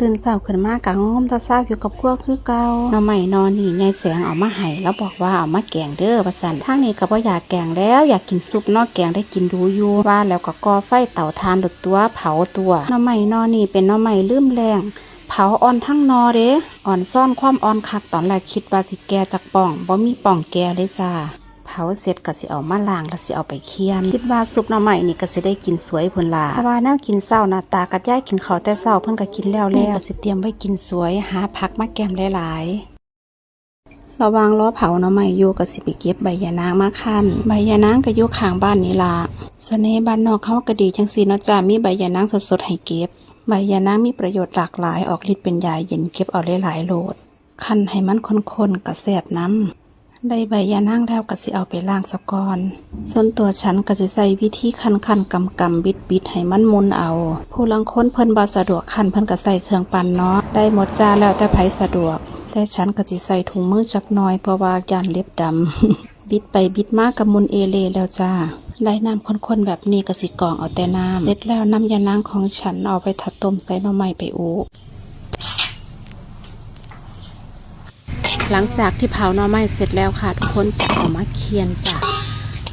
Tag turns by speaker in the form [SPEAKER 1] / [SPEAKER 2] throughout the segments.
[SPEAKER 1] ตื่นเช้าขึ้นมากะง้มตาเช้าอยู่กับพวกคือเก่าหน่อไม้นอนนี่ยายแสงเอามาให้แล้วบอกว่าเอามาแกงเด้อว่าซั่นทางนี้ก็บ่อยากแกงแล้วอยากกินซุปนอกแกงได้กินดูอยู่ว่าแล้วก็ก่อไฟเตาถ่านดุดตัวเผาตัวหน่อไม้นอนนี่เป็นหน่อไม้ลืมแรงเผาอ่อนทั้งนอเด้อ่อนซ่อนความอ่อนคักตอนแรกคิดว่าสิแก่จากป่องบ่มีป่องแก่เลยจ้าเผาเสร็จก็สิเอามาล้างแล้วสิเอาไปเคี่ยนคิดว่าซุปหน่อไม้นี่ก็สิได้กินสวยพุ่นล่ะเพราะว่าแนวกินเช้านะตากับยายกินข้าวแต่เช้าเพิ่นก็กินแล้วก็สิเตรียมไว้กินสวยหาผักมาแกมหลายๆระหว่างรอเผาหน่อไม้อยู่ก็สิไปเก็บใบยะนางมาคั่นใบยะนางก็อยู่ข้างบ้านนี่ล่ะเสน่ห์บ้านนอกเขาก็ดีจังซี่เนาะจ้ามีใบยะนางสดๆให้เก็บใบยะนางมีประโยชน์หลากหลายออกฤทธิ์เป็นยาเย็นเก็บเอาหลายๆโหลดคั่นให้มันข้นๆก็แซ่บน้ำได้ใบยะนางแล้วก็สิเอาไปล้างซะก่อนส่วนตัวฉันก็จะใส่วิธีคั่นกำบิดให้มันมุนเอาผู้ลังคนเพิ่นบ่สะดวกคั่นเพิ่นก็ใส่เครื่องปั่นเนาะได้หมดจ้าแล้วแต่ไผสะดวกแต่ฉันก็สิใส่ถุงมือจักหน่อยเพราะว่าย่านเล็บดำ บิดไปบิดมากับมุนเอเลแล้วจ้าได้น้ำข้นๆแบบนี้ก็สิกรองเอาแต่น้ำเสร็จแล้วน้ำยะนางของฉันเอาไปถัดต้มใส่หน่อไม้ไปอูหลังจากที่เผาหน่อไม้เสร็จแล้วค่ะทุกคนจะเอามาเคี่ยนจ้ะ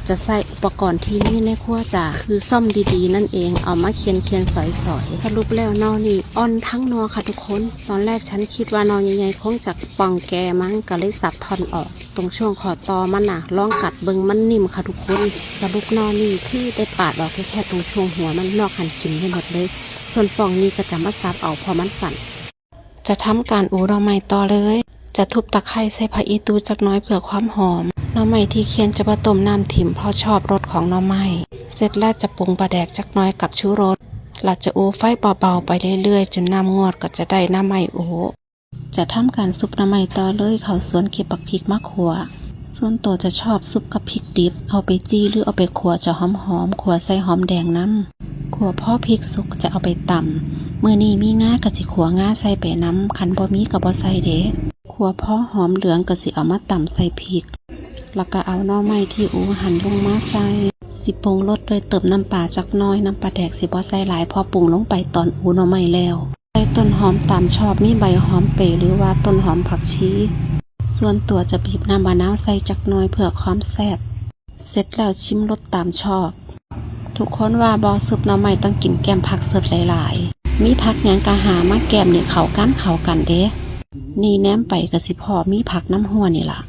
[SPEAKER 1] จะใส่อุปกรณ์ที่นี่ในครัวจ้ะคือซ่อมดีๆนั่นเองเอามาเคี่ยนสอยๆสรุปแล้วนอนี่อ่อนทั้งนอค่ะทุกคนตอนแรกฉันคิดว่านอใหญ่ๆคงจะป่องแกมั้งก็เลยสับท่อนออกตรงช่วงขอตอมันน่ะลองกัดเบิ่งมันนิ่มค่ะทุกคนสรุปนอนี่ที่ได้ปาดออกแค่ตรงช่วงหัวมันนอกหันกินได้หมดเลยส่วนป่องนี้ก็จะมาซับเอาพอมันสั่นจะทำการอูหน่อไม้ต่อเลยจะทุบตะไคร้ใส่ผักอีตูจักน้อยเพื่อความหอมหน่อไม้ที่เคี่ยนจะมาต้มน้ำถิ่มเพราะชอบรสของหน่อไม้เสร็จแล้วจะปรุงปลาแดกจักน้อยกับชูรสหลังจะอูไฟเบาๆไปเรื่อยๆจนน้ำงวดก็จะได้น้ำไม้อูจะทำการซุปหน่อไม้ต่อเลยเขาสวนเก็บปักพริกมะขัวส่วนตัวจะชอบซุปกับพริกดิบเอาไปจี้หรือเอาไปขัวจะหอมขัวใส่หอมแดงน้ำขัวพอพริกสุกจะเอาไปตำมื้อนี้มีง่ากะสิขัวง่าใส่ไปน้ำคันบ่มีก็บ่ใส่เด้ขัวพอหอมเหลืองก็สิเอามาตำใส่พริกแล้วก็เอาหน่อไม้ที่อูหั่นลงมาใส่สิปรุงรสด้วยเติมน้ำปลาจักน้อยน้ำปลาแดกสิบ่ใส่หลายพอปรุงลงไปตอนอูหน่อไม้แล้วใส่ต้นหอมตามชอบมีใบหอมเปรย์หรือว่าต้นหอมผักชีส่วนตัวจะบีบน้ำมะนาวใส่จักน้อยเพื่อความแซ่บเสร็จแล้วชิมรสตามชอบทุกคนว่าบ่ซุปหน่อไม้ต้องกินแกมผักสดหลายๆมีผักหยังกะหามาแกมนี่เข้ากันเด้นี่แนมไปก็สิพอมีผักน้ำหัวนี่ล่ะ